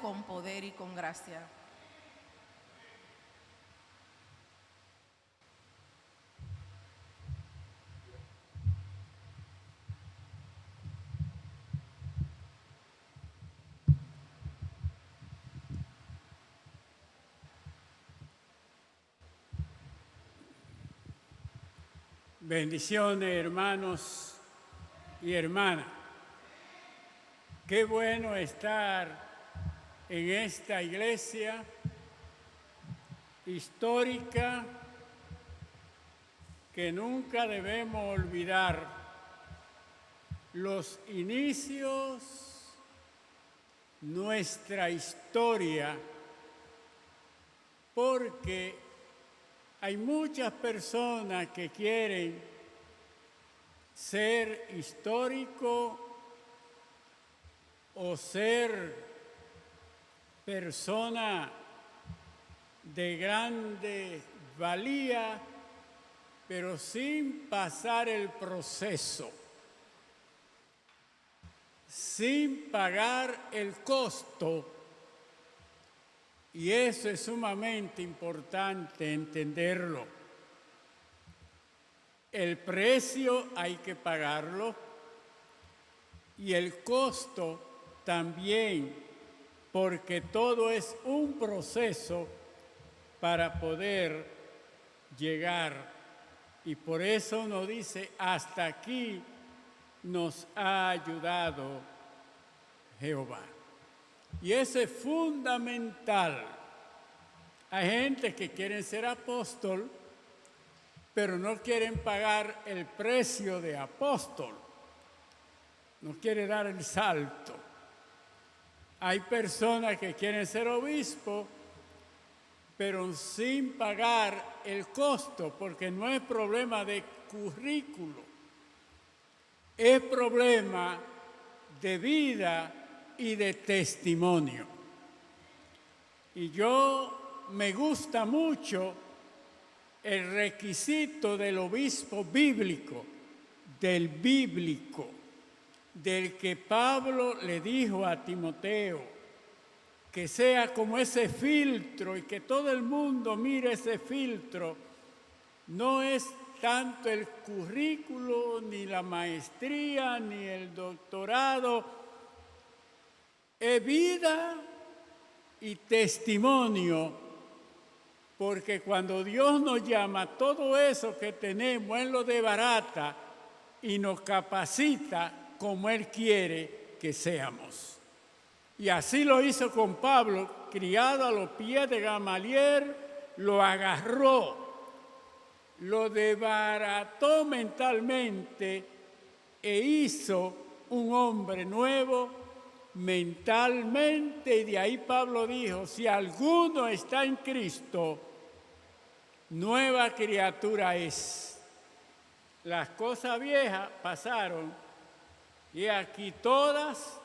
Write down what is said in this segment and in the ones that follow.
con poder y con gracia. Bendiciones, hermanos y hermanas. Qué bueno estar en esta iglesia histórica que nunca debemos olvidar los inicios, nuestra historia, porque hay muchas personas que quieren ser histórico o ser persona de grande valía, pero sin pasar el proceso, sin pagar el costo. Y eso es sumamente importante entenderlo. El precio hay que pagarlo y el costo también, porque todo es un proceso para poder llegar. Y por eso nos dice, hasta aquí nos ha ayudado Jehová. Y eso es fundamental. Hay gente que quiere ser apóstol, pero no quieren pagar el precio de apóstol. No quiere dar el salto. Hay personas que quieren ser obispo, pero sin pagar el costo, porque no es problema de currículo, es problema de vida y de testimonio. Y me gusta mucho el requisito del obispo bíblico, del bíblico, del que Pablo le dijo a Timoteo, que sea como ese filtro y que todo el mundo mire ese filtro. No es tanto el currículo, ni la maestría, ni el doctorado, es vida y testimonio, porque cuando Dios nos llama, todo eso que tenemos Él lo desbarata y nos capacita como Él quiere que seamos. Y así lo hizo con Pablo, criado a los pies de Gamaliel, lo agarró, lo desbarató mentalmente e hizo un hombre nuevo mentalmente. Y de ahí Pablo dijo, si alguno está en Cristo, nueva criatura es. Las cosas viejas pasaron y aquí todas,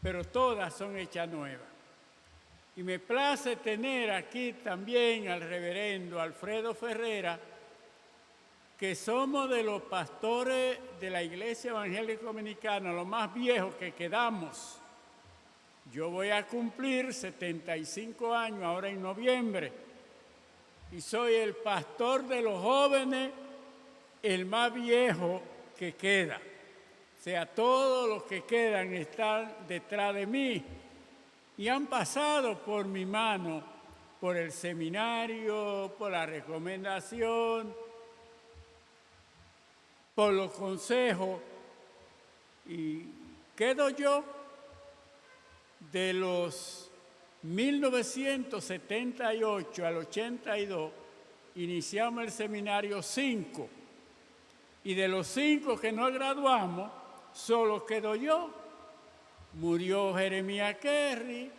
pero todas son hechas nuevas. Y me place tener aquí también al reverendo Alfredo Ferrera, que somos de los pastores de la Iglesia Evangélica Dominicana, los más viejos que quedamos. Yo voy a cumplir 75 años ahora en noviembre y soy el pastor de los jóvenes, el más viejo que queda. O sea, todos los que quedan están detrás de mí y han pasado por mi mano, por el seminario, por la recomendación, por los consejos, y quedo yo de los 1978 al 82, iniciamos el seminario 5, y de los 5 que nos graduamos, solo quedo yo. Murió Jeremías Kerry,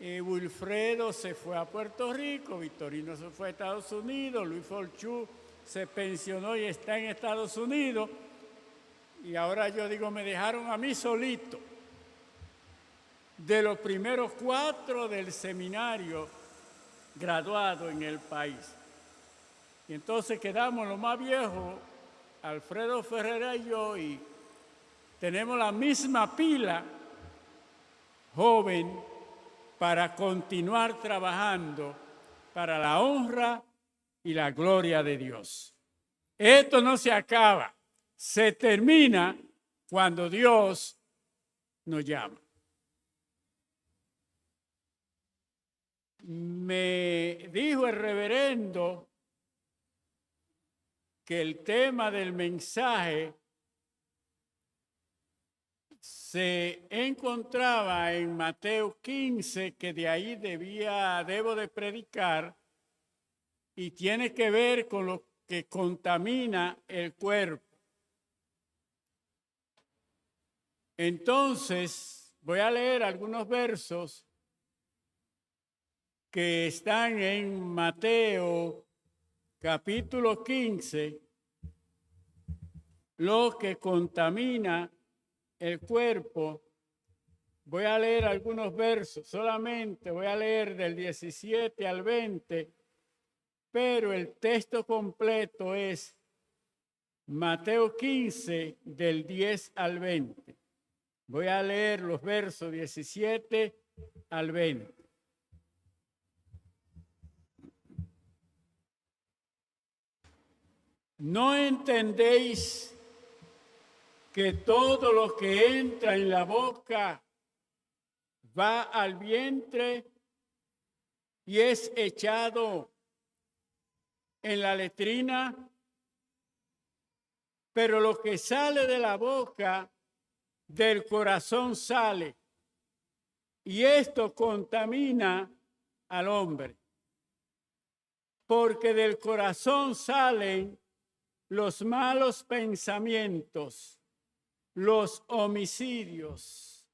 Wilfredo se fue a Puerto Rico, Victorino se fue a Estados Unidos, Luis Forchú se pensionó y está en Estados Unidos. Y ahora yo digo, me dejaron a mí solito. De los primeros 4 del seminario graduados en el país. Y entonces quedamos los más viejos, Alfredo Ferrera y yo, y tenemos la misma pila joven para continuar trabajando para la honra y la gloria de Dios. Esto no se acaba, se termina cuando Dios nos llama. Me dijo el reverendo que el tema del mensaje se encontraba en Mateo 15, que de ahí debo de predicar, y tiene que ver con lo que contamina el cuerpo. Entonces, voy a leer algunos versos que están en Mateo capítulo 15, lo que contamina el cuerpo. Voy a leer algunos versos, solamente voy a leer del 17 al 20, pero el texto completo es Mateo 15, del 10 al 20. Voy a leer los versos 17 al 20. ¿No entendéis que todo lo que entra en la boca va al vientre y es echado en la letrina? Pero lo que sale de la boca, del corazón sale, y esto contamina al hombre. Porque del corazón salen los malos pensamientos, los homicidios,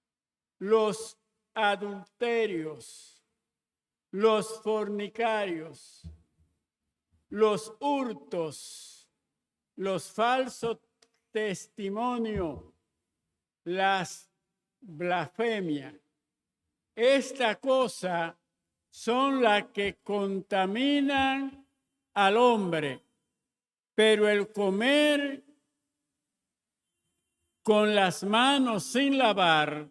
los adulterios, los fornicarios, los hurtos, los falsos testimonios, las blasfemias. Esta cosa son las que contaminan al hombre, pero el comer con las manos sin lavar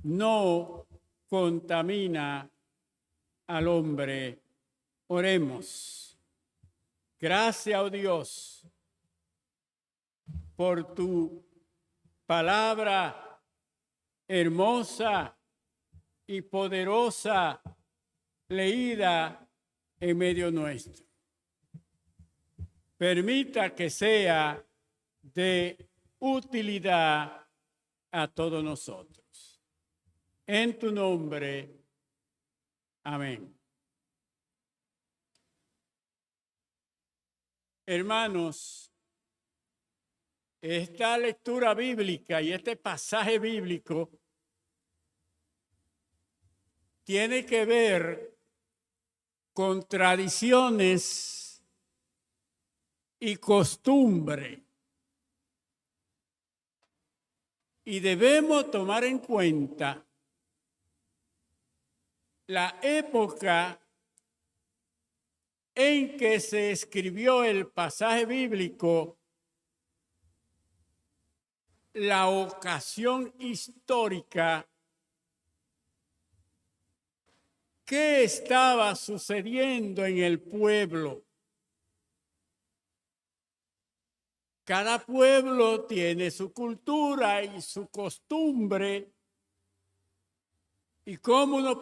no contamina al hombre. Oremos. Gracias, oh Dios, por tu palabra hermosa y poderosa leída en medio nuestro. Permita que sea de utilidad a todos nosotros. En tu nombre, amén. Hermanos, esta lectura bíblica y este pasaje bíblico tiene que ver con tradiciones y costumbre. Y debemos tomar en cuenta la época en que se escribió el pasaje bíblico, la ocasión histórica, qué estaba sucediendo en el pueblo. Cada pueblo tiene su cultura y su costumbre. ¿Y cómo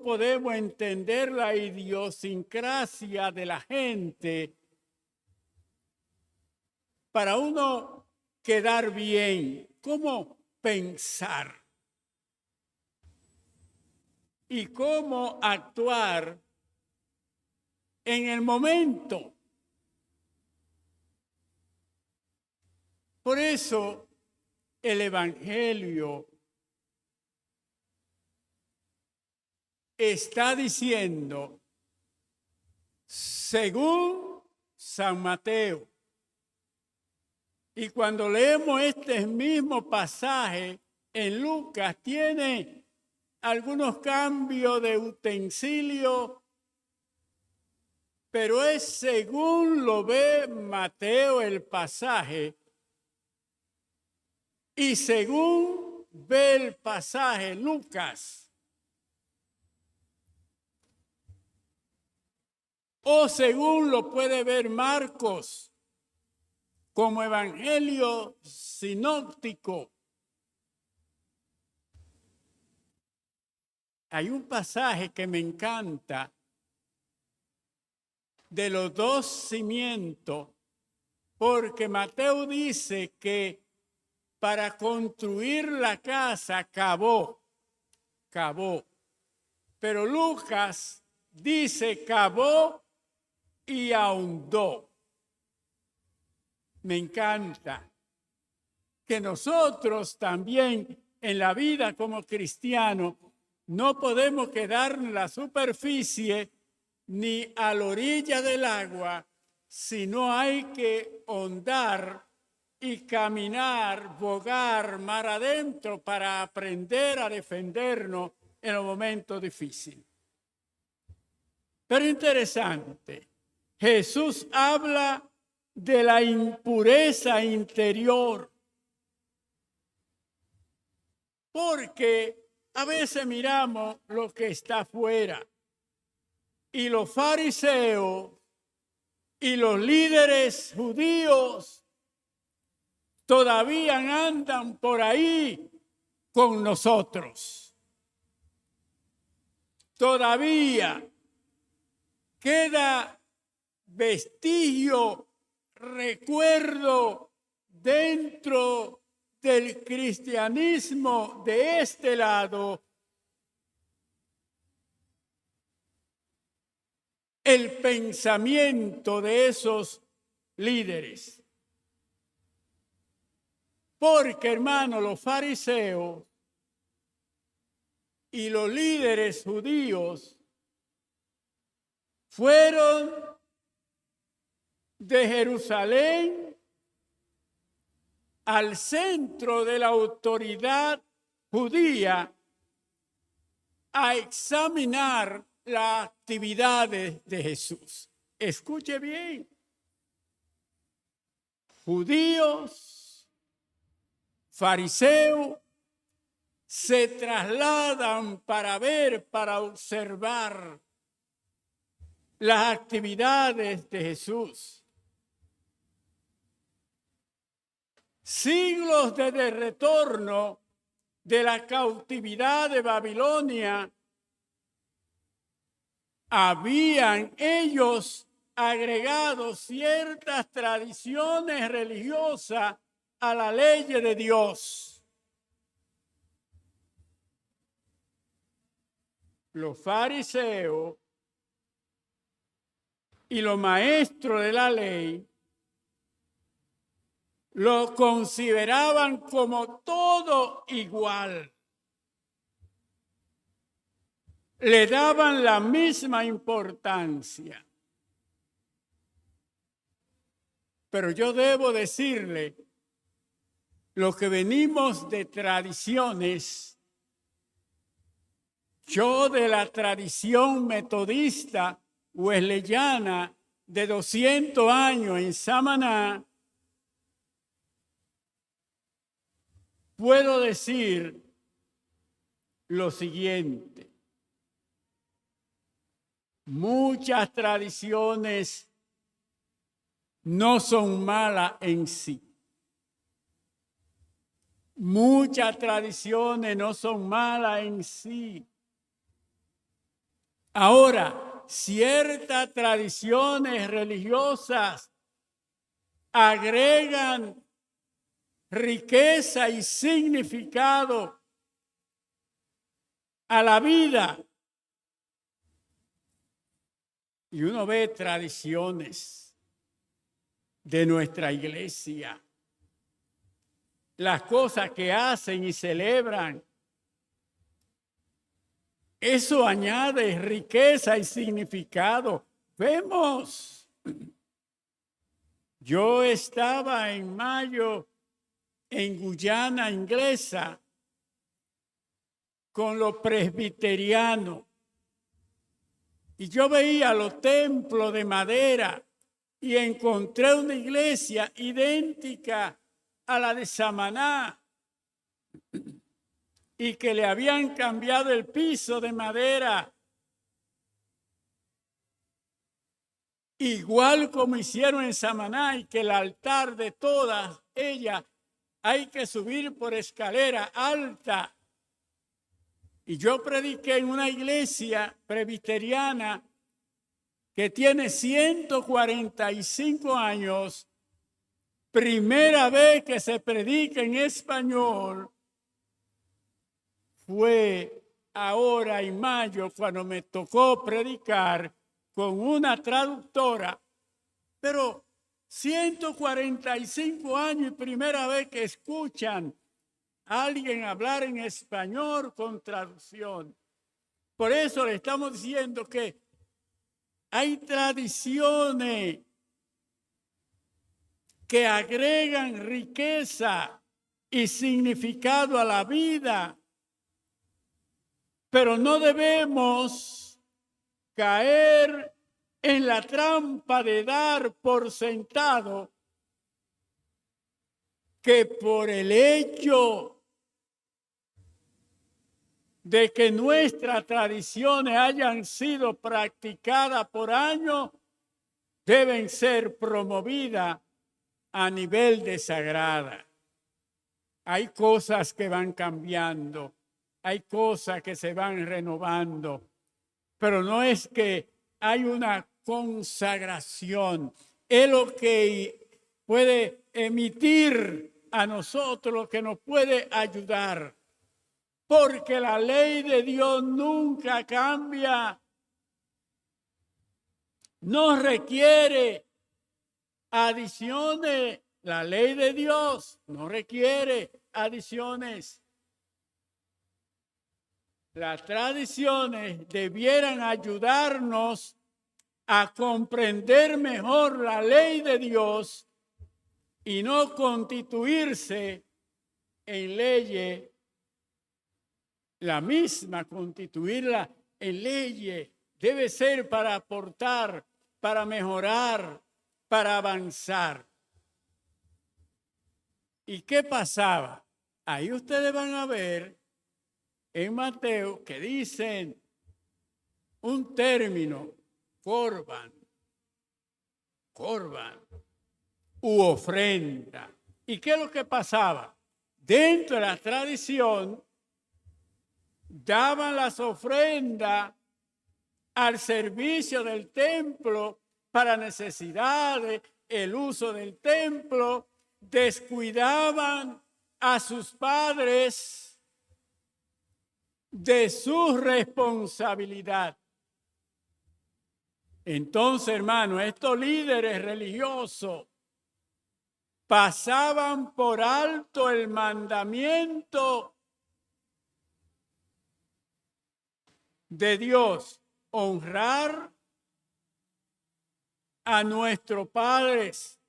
podemos entender la idiosincrasia de la gente para uno quedar bien? ¿Cómo pensar? ¿Y cómo actuar en el momento? Por eso el Evangelio está diciendo, según San Mateo, y cuando leemos este mismo pasaje en Lucas, tiene algunos cambios de utensilio, pero es según lo ve Mateo el pasaje y según ve el pasaje Lucas, o según lo puede ver Marcos como evangelio sinóptico, hay un pasaje que me encanta de los dos cimientos, porque Mateo dice que para construir la casa cavó, pero Lucas dice cavó y ahondó. Me encanta que nosotros también en la vida como cristianos no podemos quedar en la superficie ni a la orilla del agua, sino hay que ahondar y caminar, bogar mar adentro para aprender a defendernos en los momentos difíciles. Pero interesante, Jesús habla de la impureza interior, porque a veces miramos lo que está afuera y los fariseos y los líderes judíos todavía andan por ahí con nosotros. Todavía queda vestigio, recuerdo dentro del cristianismo de este lado, el pensamiento de esos líderes. Porque, hermano, los fariseos y los líderes judíos fueron de Jerusalén al centro de la autoridad judía a examinar las actividades de Jesús. Escuche bien. Judíos, fariseos, se trasladan para ver, para observar las actividades de Jesús. Siglos desde el retorno de la cautividad de Babilonia, habían ellos agregado ciertas tradiciones religiosas a la ley de Dios. Los fariseos y los maestros de la ley lo consideraban como todo igual. Le daban la misma importancia. Pero yo debo decirle, lo que venimos de tradiciones, yo de la tradición metodista wesleyana de 200 años en Samaná, puedo decir lo siguiente. Muchas tradiciones no son malas en sí. Muchas tradiciones no son malas en sí. Ahora, ciertas tradiciones religiosas agregan riqueza y significado a la vida. Y uno ve tradiciones de nuestra iglesia, las cosas que hacen y celebran. Eso añade riqueza y significado. Vemos, yo estaba en mayo en Guyana Inglesa con los presbiterianos y yo veía los templos de madera y encontré una iglesia idéntica a la de Samaná. y que le habían cambiado el piso de madera, igual como hicieron en Samaná, y que el altar de todas ellas hay que subir por escalera alta. Y yo prediqué en una iglesia presbiteriana que tiene 145 años, primera vez que se predica en español, fue ahora en mayo cuando me tocó predicar con una traductora, pero 145 años y primera vez que escuchan a alguien hablar en español con traducción. Por eso le estamos diciendo que hay tradiciones que agregan riqueza y significado a la vida, pero no debemos caer en la trampa de dar por sentado que por el hecho de que nuestras tradiciones hayan sido practicadas por años, deben ser promovidas a nivel de sagrada. Hay cosas que van cambiando, hay cosas que se van renovando, pero no es que hay una consagración. Es lo que puede emitir a nosotros, lo que nos puede ayudar. Porque la ley de Dios nunca cambia. No requiere adiciones. La ley de Dios no requiere adiciones. Las tradiciones debieran ayudarnos a comprender mejor la ley de Dios y no constituirse en leyes, la misma constituirla en leyes. Debe ser para aportar, para mejorar, para avanzar. ¿Y qué pasaba? Ahí ustedes van a ver en Mateo que dicen un término, corban, u ofrenda. ¿Y qué es lo que pasaba? Dentro de la tradición, daban las ofrendas al servicio del templo para necesidades, el uso del templo, descuidaban a sus padres de su responsabilidad. Entonces, hermano, estos líderes religiosos pasaban por alto el mandamiento de Dios, honrar a nuestros padres.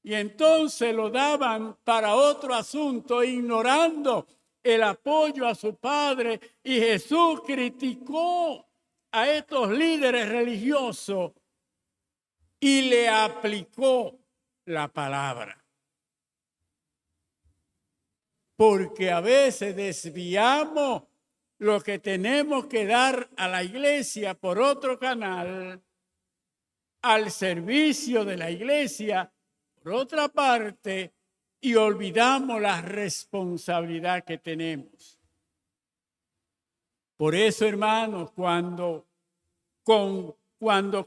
Y entonces lo daban para otro asunto, ignorando el apoyo a su padre. Y Jesús criticó a estos líderes religiosos y le aplicó la palabra. Porque a veces desviamos lo que tenemos que dar a la iglesia por otro canal, al servicio de la iglesia por otra parte, y olvidamos la responsabilidad que tenemos. Por eso, hermanos, cuando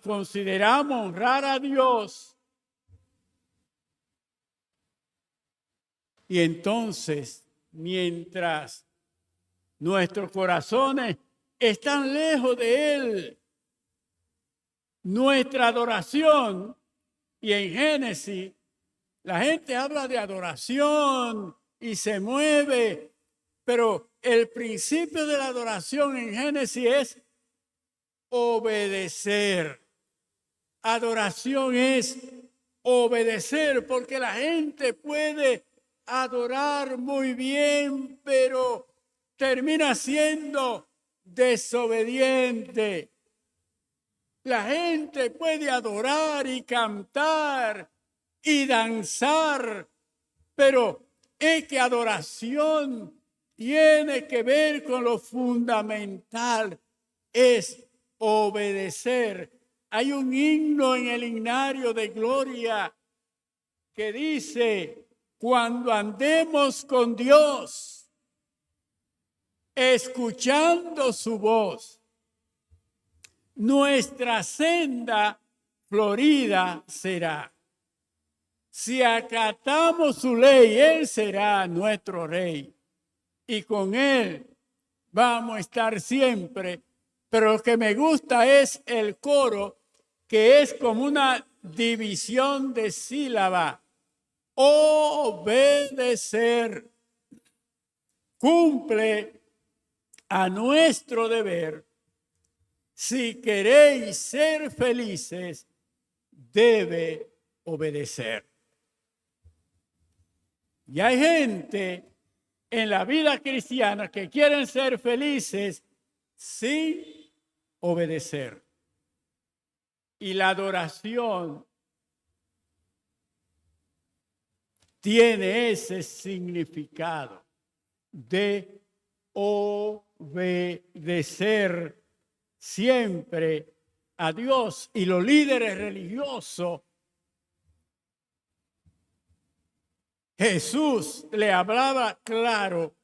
consideramos honrar a Dios, y entonces, mientras nuestros corazones están lejos de Él, nuestra adoración, y en Génesis, la gente habla de adoración y se mueve, pero el principio de la adoración en Génesis es obedecer. Adoración es obedecer, porque la gente puede adorar muy bien, pero termina siendo desobediente. La gente puede adorar y cantar y danzar, pero es que adoración tiene que ver con lo fundamental, es obedecer. Hay un himno en el himnario de gloria que dice, cuando andemos con Dios, escuchando su voz, nuestra senda florida será. Si acatamos su ley, Él será nuestro rey. Y con Él vamos a estar siempre. Pero lo que me gusta es el coro, que es como una división de sílaba. Obedecer. Cumple a nuestro deber. Si queréis ser felices, debe obedecer. Y hay gente en la vida cristiana que quieren ser felices sin obedecer. Y la adoración tiene ese significado de obedecer siempre a Dios. Y los líderes religiosos, Jesús le hablaba claro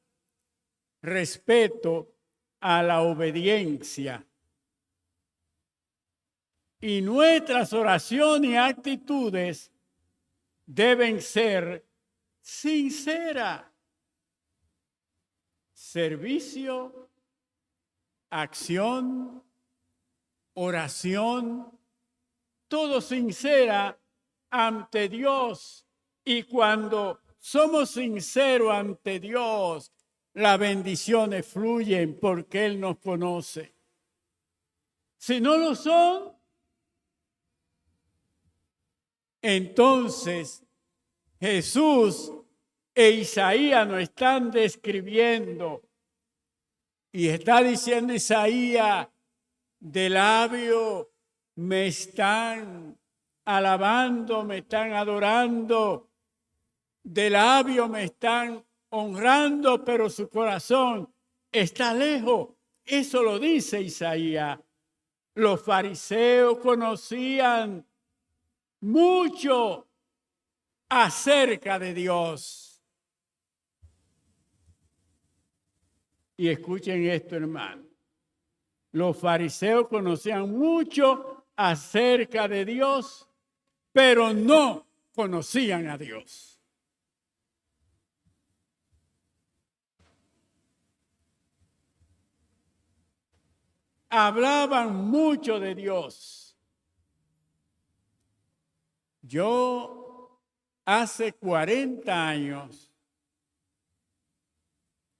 respecto a la obediencia. Y nuestras oraciones y actitudes deben ser sinceras. Servicio, acción, oración, todo sincera ante Dios. Y cuando somos sinceros ante Dios, las bendiciones fluyen porque Él nos conoce. Si no lo son, entonces Jesús e Isaías nos están describiendo. Y está diciendo Isaías, de labio me están alabando, me están adorando, de labio me están honrando, pero su corazón está lejos. Eso lo dice Isaías. Los fariseos conocían mucho acerca de Dios. Y escuchen esto, hermano. Los fariseos conocían mucho acerca de Dios, pero no conocían a Dios. Hablaban mucho de Dios. Yo hace 40 años,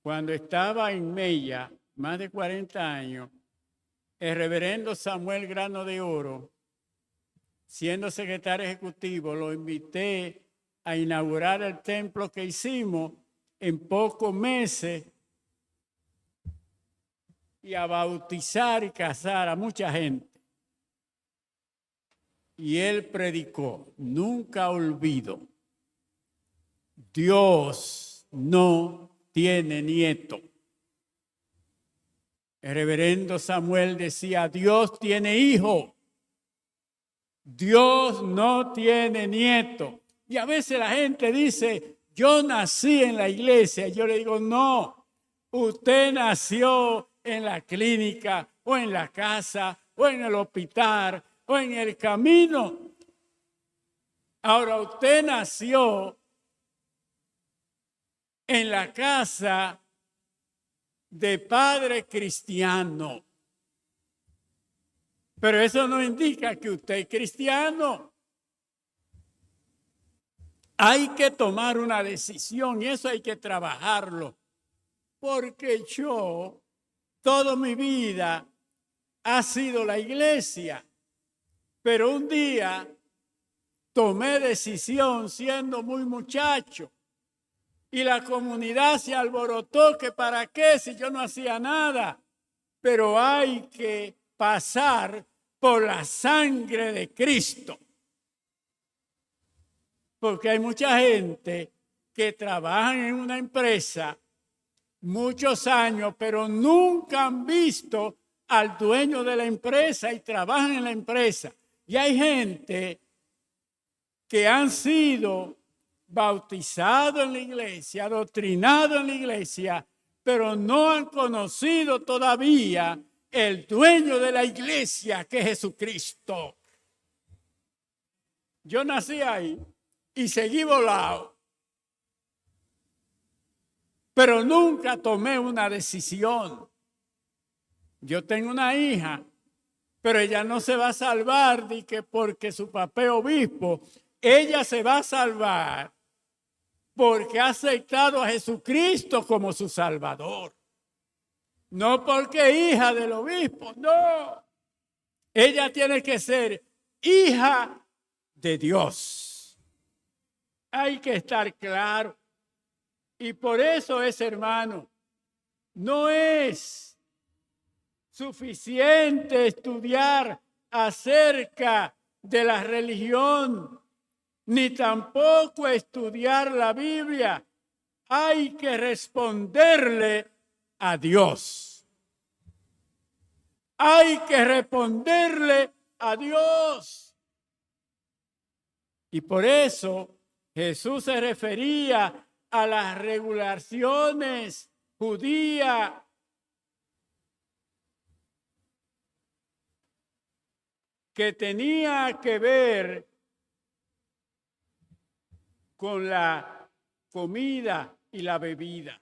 cuando estaba en Mella, más de 40 años, el reverendo Samuel Grano de Oro, siendo secretario ejecutivo, lo invité a inaugurar el templo que hicimos en pocos meses y a bautizar y casar a mucha gente. Y él predicó, nunca olvido, Dios no tiene nieto. El reverendo Samuel decía, Dios tiene hijo, Dios no tiene nieto. Y a veces la gente dice, yo nací en la iglesia. Yo le digo, no, usted nació en la clínica o en la casa o en el hospital o en el camino. Ahora usted nació en la casa de padre cristiano. Pero eso no indica que usted es cristiano. Hay que tomar una decisión y eso hay que trabajarlo. Porque yo, toda mi vida, ha sido la iglesia. Pero un día tomé decisión siendo muy muchacho. Y la comunidad se alborotó, que para qué si yo no hacía nada. Pero hay que pasar por la sangre de Cristo. Porque hay mucha gente que trabaja en una empresa muchos años, pero nunca han visto al dueño de la empresa y trabajan en la empresa. Y hay gente que han sido bautizados en la iglesia, adoctrinados en la iglesia, pero no han conocido todavía el dueño de la iglesia, que es Jesucristo. Yo nací ahí y seguí volado, pero nunca tomé una decisión. Yo tengo una hija, pero ella no se va a salvar de que porque su papá es obispo. Ella se va a salvar porque ha aceptado a Jesucristo como su Salvador. No porque es hija del obispo, no. Ella tiene que ser hija de Dios. Hay que estar claro. Y por eso hermano, no es suficiente estudiar acerca de la religión, ni tampoco estudiar la Biblia. Hay que responderle a Dios. Hay que responderle a Dios. Y por eso Jesús se refería a las regulaciones judías que tenía que ver con la comida y la bebida.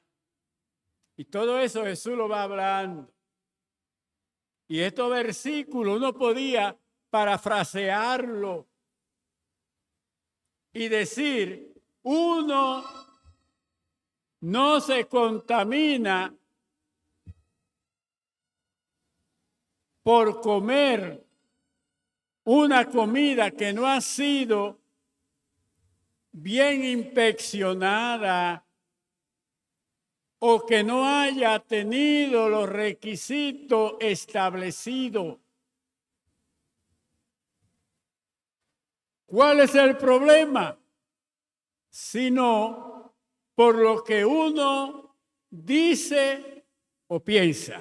Y todo eso Jesús lo va hablando. Y estos versículos uno podía parafrasearlo y decir, uno no se contamina por comer una comida que no ha sido bien inspeccionada o que no haya tenido los requisitos establecidos. ¿Cuál es el problema? Sino por lo que uno dice o piensa.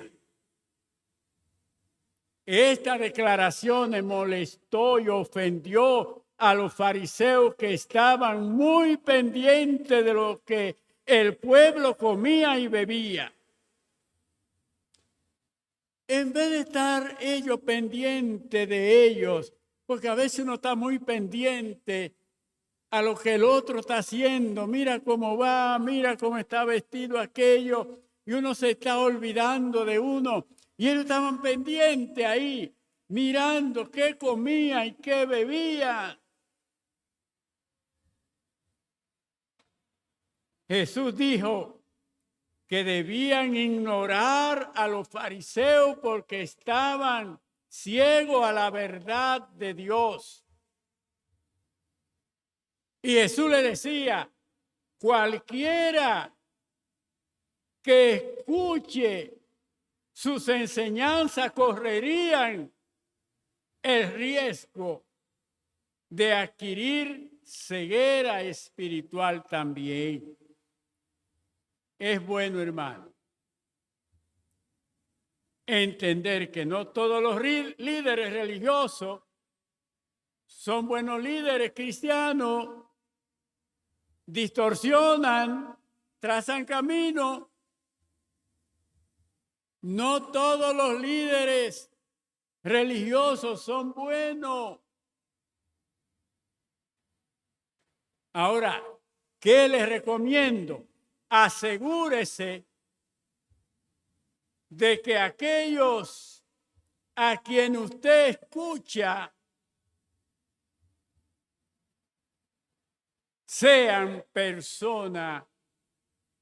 Esta declaración molestó y ofendió a los fariseos que estaban muy pendientes de lo que el pueblo comía y bebía. En vez de estar ellos pendientes de ellos, porque a veces uno está muy pendiente a lo que el otro está haciendo, mira cómo va, mira cómo está vestido aquello, y uno se está olvidando de uno. Y ellos estaban pendientes ahí, mirando qué comía y qué bebía. Jesús dijo que debían ignorar a los fariseos porque estaban ciegos a la verdad de Dios. Y Jesús le decía, cualquiera que escuche sus enseñanzas correrían el riesgo de adquirir ceguera espiritual también. Es bueno, hermano, entender que no todos los líderes religiosos son buenos líderes cristianos, distorsionan, trazan camino. No todos los líderes religiosos son buenos. Ahora, ¿qué les recomiendo? Asegúrese de que aquellos a quien usted escucha sean personas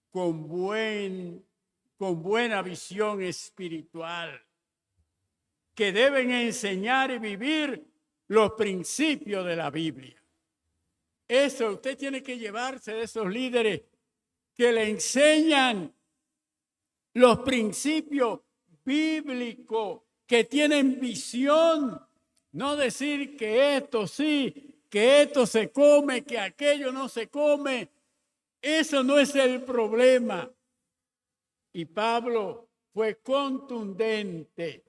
con buena visión espiritual, que deben enseñar y vivir los principios de la Biblia. Eso usted tiene que llevarse de esos líderes que le enseñan los principios bíblicos, que tienen visión. No decir que esto sí, que esto se come, que aquello no se come. Eso no es el problema. Y Pablo fue contundente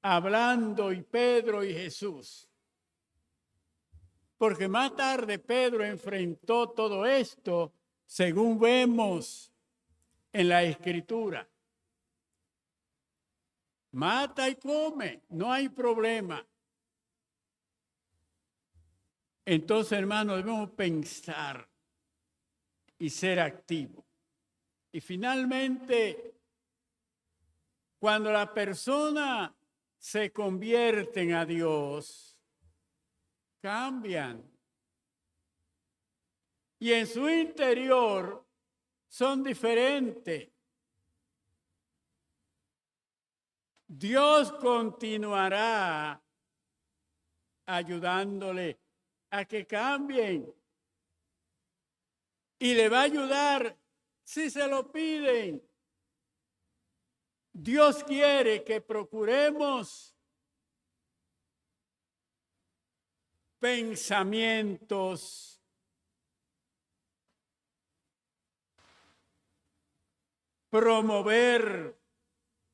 hablando, y Pedro y Jesús. Porque más tarde Pedro enfrentó todo esto, según vemos en la Escritura. Mata y come, no hay problema. Entonces, hermanos, debemos pensar y ser activos. Y finalmente, cuando la persona se convierte a Dios, cambian. Y en su interior son diferentes. Dios continuará ayudándole a que cambien. Y le va a ayudar si se lo piden. Dios quiere que procuremos pensamientos promover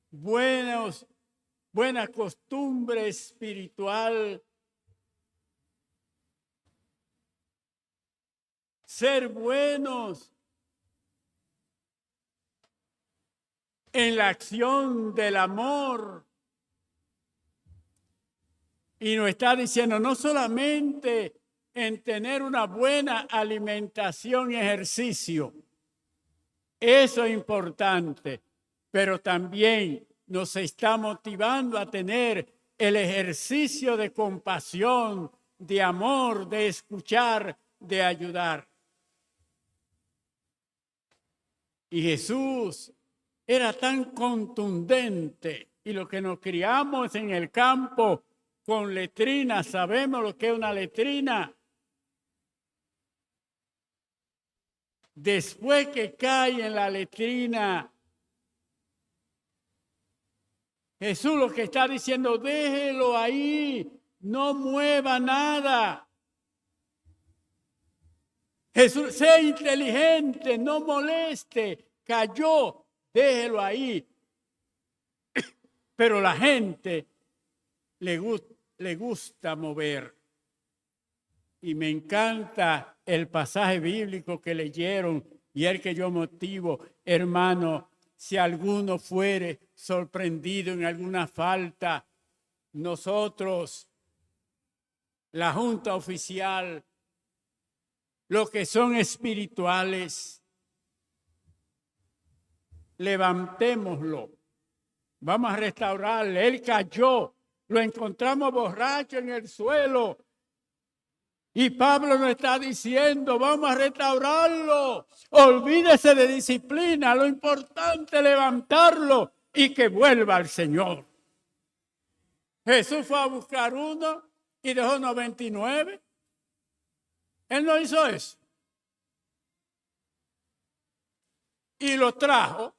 buena costumbre espiritual, ser buenos en la acción del amor. Y nos está diciendo no solamente en tener una buena alimentación y ejercicio, eso es importante, pero también nos está motivando a tener el ejercicio de compasión, de amor, de escuchar, de ayudar. Y Jesús era tan contundente, y los que nos criamos en el campo con letrina, sabemos lo que es una letrina. Después que cae en la letrina, Jesús lo que está diciendo, déjelo ahí, no mueva nada. Jesús, sea inteligente, no moleste, cayó, déjelo ahí. Pero la gente le gusta mover. Y me encanta el pasaje bíblico que leyeron y el que yo motivo, hermano, si alguno fuere sorprendido en alguna falta, nosotros, la junta oficial, los que son espirituales, levantémoslo, vamos a restaurarle. Él cayó, lo encontramos borracho en el suelo. Y Pablo nos está diciendo, vamos a restaurarlo. Olvídese de disciplina, lo importante es levantarlo y que vuelva al Señor. Jesús fue a buscar uno y dejó 99. Él no hizo eso. Y lo trajo.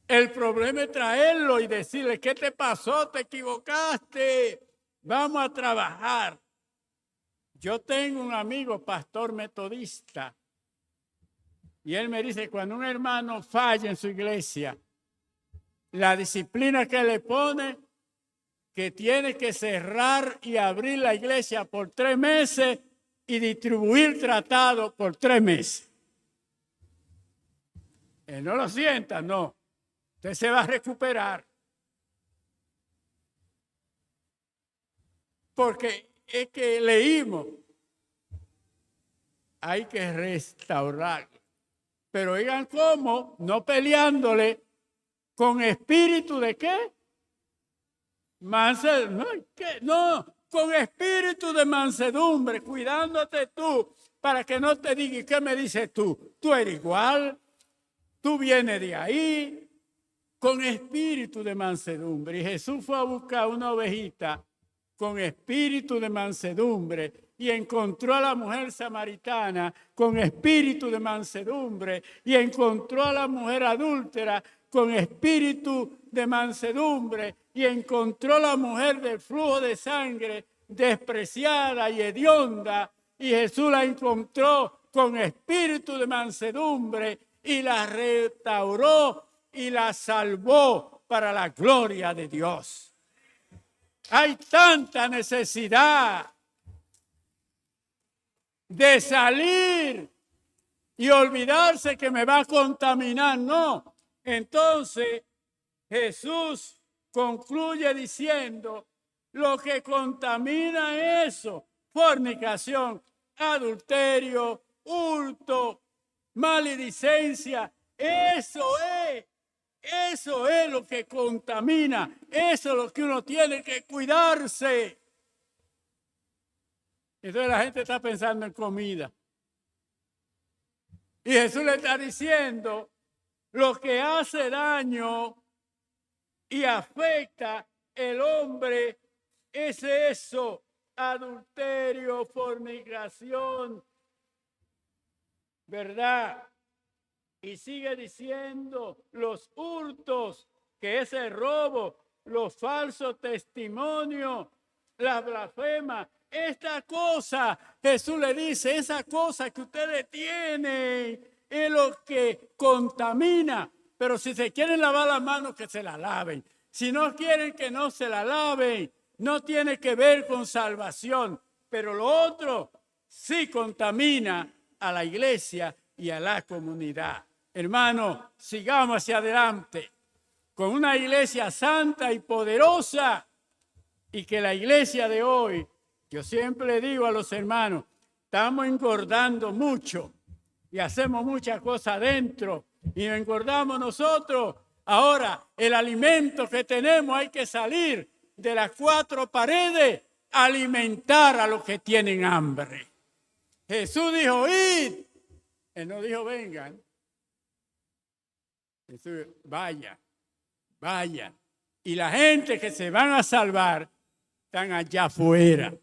El problema es traerlo y decirle, ¿qué te pasó? ¿Te equivocaste? Vamos a trabajar. Yo tengo un amigo, pastor metodista, y él me dice, cuando un hermano falla en su iglesia, la disciplina que le pone, que tiene que cerrar y abrir la iglesia por 3 meses y distribuir tratado por 3 meses. Él no lo sienta, no. Usted se va a recuperar. Porque es que leímos, hay que restaurar. Pero oigan cómo, no peleándole, con espíritu de qué? No, con espíritu de mansedumbre, cuidándote tú, para que no te diga, ¿qué me dices tú? Tú eres igual, tú vienes de ahí, con espíritu de mansedumbre. Y Jesús fue a buscar una ovejita con espíritu de mansedumbre y encontró a la mujer samaritana con espíritu de mansedumbre y encontró a la mujer adúltera con espíritu de mansedumbre y encontró a la mujer del flujo de sangre despreciada y hedionda y Jesús la encontró con espíritu de mansedumbre y la restauró y la salvó para la gloria de Dios. Hay tanta necesidad de salir y olvidarse que me va a contaminar. No. Entonces Jesús concluye diciendo, lo que contamina eso, fornicación, adulterio, hurto, maledicencia, eso es lo que contamina, eso es lo que uno tiene que cuidarse. Entonces la gente está pensando en comida. Y Jesús le está diciendo, lo que hace daño y afecta el hombre es eso, adulterio, fornicación, ¿verdad? Y sigue diciendo los hurtos, que es el robo, los falsos testimonios, la blasfema. Esta cosa, Jesús le dice, esa cosa que ustedes tienen es lo que contamina. Pero si se quieren lavar las manos, que se la laven. Si no quieren que no se la laven, no tiene que ver con salvación. Pero lo otro sí contamina a la iglesia y a la comunidad. Hermano, sigamos hacia adelante con una iglesia santa y poderosa, y que la iglesia de hoy, yo siempre le digo a los hermanos, estamos engordando mucho y hacemos muchas cosas adentro y nos engordamos nosotros. Ahora, el alimento que tenemos, hay que salir de las cuatro paredes a alimentar a los que tienen hambre. Jesús dijo, id. Él no dijo, vengan. Jesús, vayan. Y la gente que se van a salvar están allá afuera.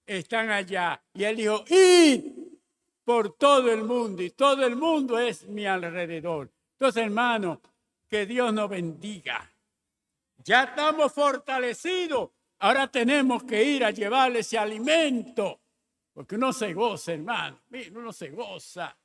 Están allá. Y él dijo, id por todo el mundo. Y todo el mundo es mi alrededor. Entonces, hermano, que Dios nos bendiga. Ya estamos fortalecidos. Ahora tenemos que ir a llevarle ese alimento. Porque uno se goza, hermano. Mira, uno se goza.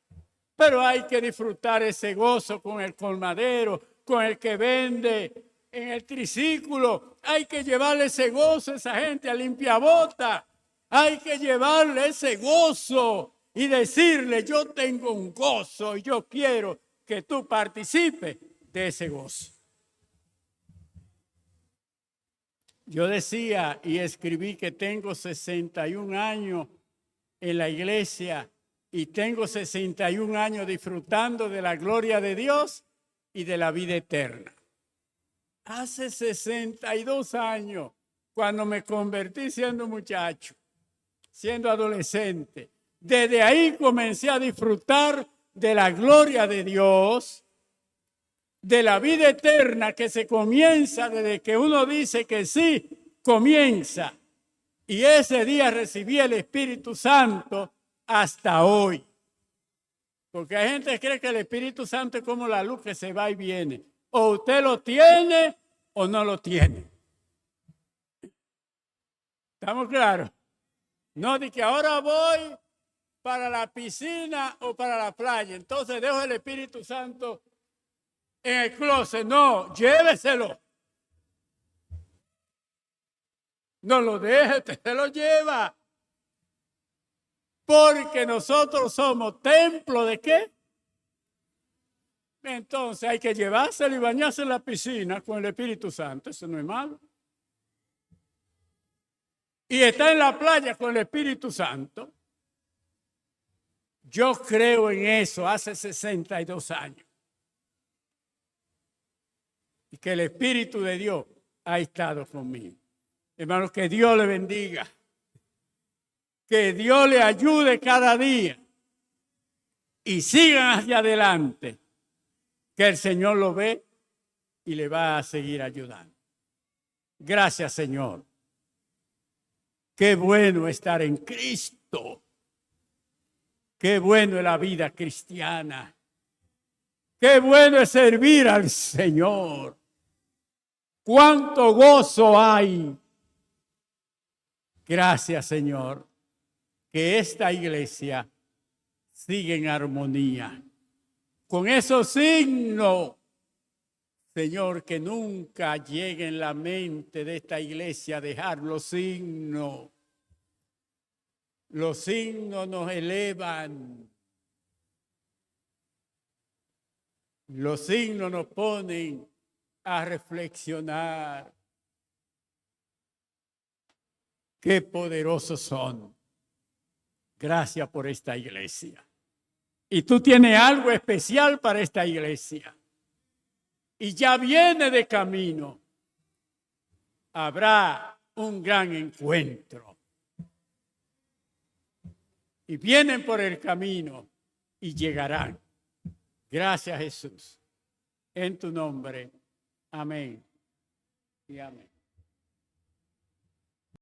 Pero hay que disfrutar ese gozo con el colmadero, con el que vende en el triciclo. Hay que llevarle ese gozo a esa gente a limpiabota. Hay que llevarle ese gozo y decirle, yo tengo un gozo y yo quiero que tú participes de ese gozo. Yo decía y escribí que tengo 61 años en la iglesia y tengo 61 años disfrutando de la gloria de Dios y de la vida eterna. Hace 62 años, cuando me convertí siendo muchacho, siendo adolescente, desde ahí comencé a disfrutar de la gloria de Dios, de la vida eterna que se comienza desde que uno dice que sí, comienza. Y ese día recibí el Espíritu Santo hasta hoy. Porque hay gente que cree que el Espíritu Santo es como la luz que se va y viene. O usted lo tiene o no lo tiene. ¿Estamos claros? No de que ahora voy para la piscina o para la playa, entonces dejo el Espíritu Santo en el closet. No, lléveselo. No lo deje, usted se lo lleva. Porque nosotros somos templo ¿de qué? Entonces hay que llevárselo y bañarse en la piscina con el Espíritu Santo. Eso no es malo. Y está en la playa con el Espíritu Santo. Yo creo en eso hace 62 años. Y que el Espíritu de Dios ha estado conmigo. Hermanos, que Dios le bendiga. Que Dios le ayude cada día. Y sigan hacia adelante. Que el Señor lo ve y le va a seguir ayudando. Gracias, Señor. Qué bueno estar en Cristo. Qué bueno es la vida cristiana. Qué bueno es servir al Señor. Cuánto gozo hay. Gracias, que esta iglesia sigue en armonía, con esos signos, Señor, que nunca llegue en la mente de esta iglesia dejar los signos. Los signos nos elevan. Los signos nos ponen a reflexionar. Qué poderosos son. Gracias por esta iglesia. Y tú tienes algo especial para esta iglesia. Y ya viene de camino. Habrá un gran encuentro. Y vienen por el camino y llegarán. Gracias, Jesús. En tu nombre. Amén y amén.